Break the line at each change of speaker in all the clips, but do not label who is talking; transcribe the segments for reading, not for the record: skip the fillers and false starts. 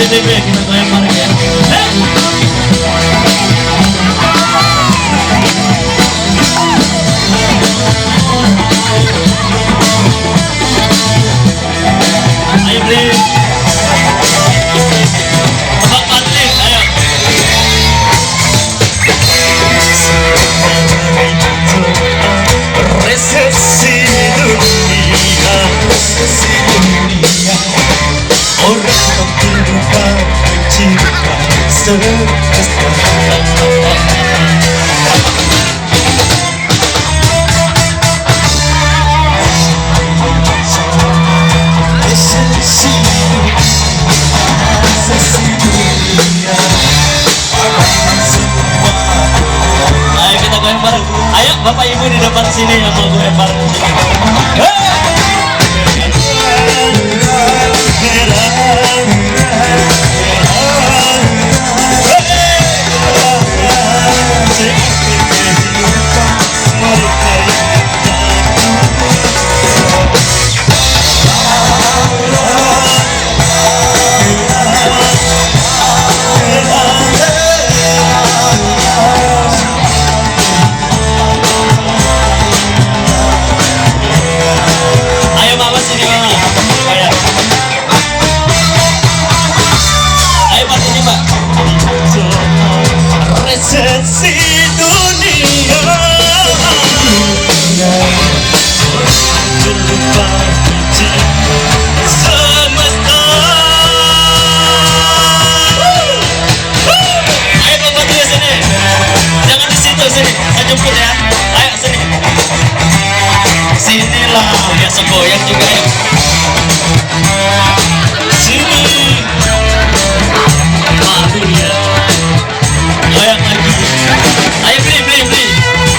kita goyang bareng ya. Ayo beli. Tebak panting, ayo.
Resesi dunia, orang terluka mencinta semesta. Resesi dunia,
Ayo kita goyang bareng. Ayo bapak ibu di depan sini yang mau goyang bareng sini. Ayo mama sini mama. Goyang. Ayo pak sini pak.
resesi dunia, terluka mencinta semesta.
Ayo bapak di sini. Jangan di situ sini. Saya jemput ya. Ayo sini. Sinilah biasa goyang juga ya. Sini. Malu ya. Goyang lagi. Ayo beli.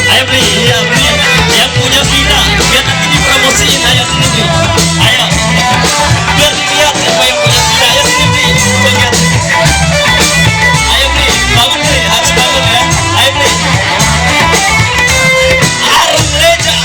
Ayo beli. Iya beli. Yang punya Vina. Biar nanti dipromosiin. Ayo sini beli. Ayo. Biar dilihat siapa yang punya Vina. Ayo sini beli. Lihat. Ayo beli. Bangun beli. Harus bangun ya. Ayo beli. Harus leja.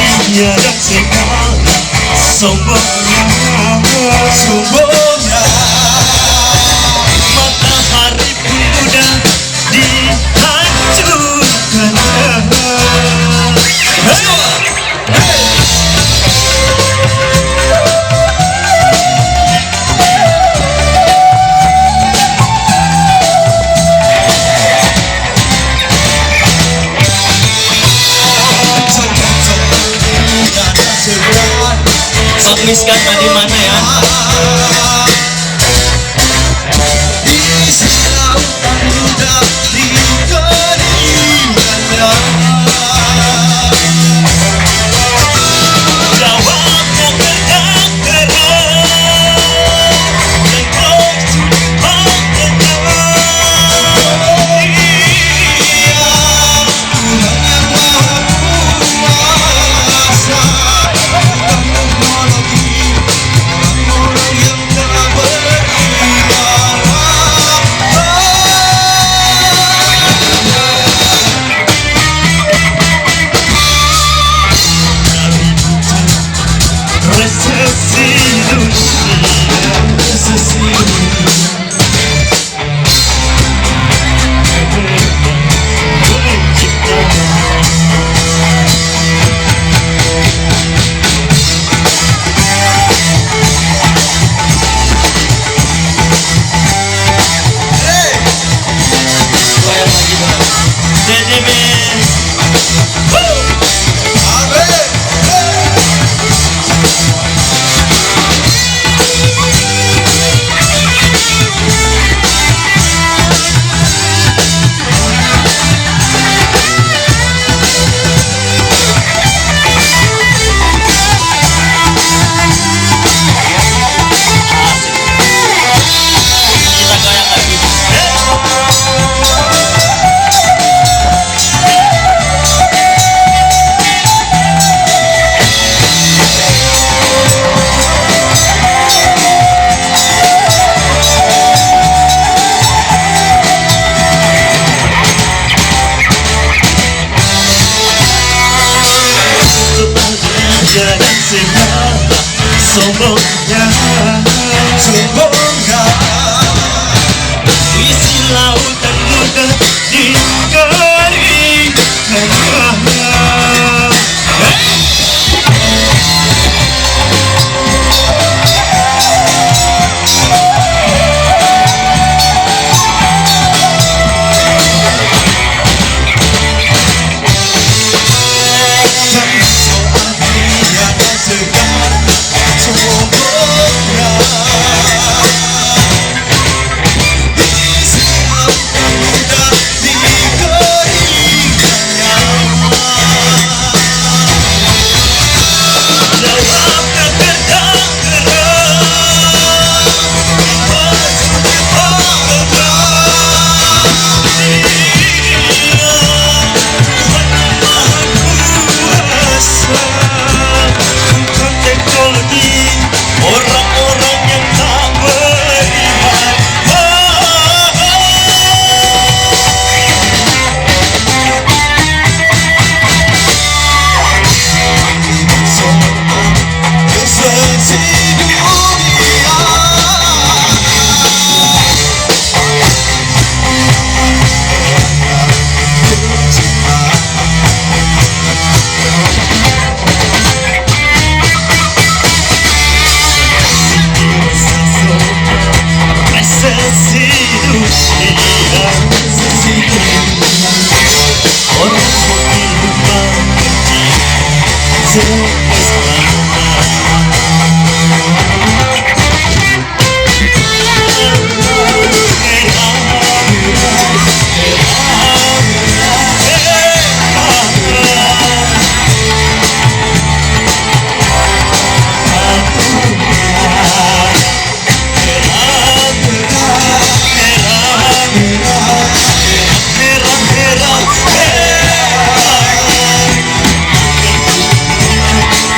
Dunia dan segala sombongnya, matahari pun mudah dihancurkannya.
Sok miskan tadi mana ya?
Yang dunia dan segala sombongnya. Isi lautan muda dikeringkannya.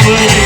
We're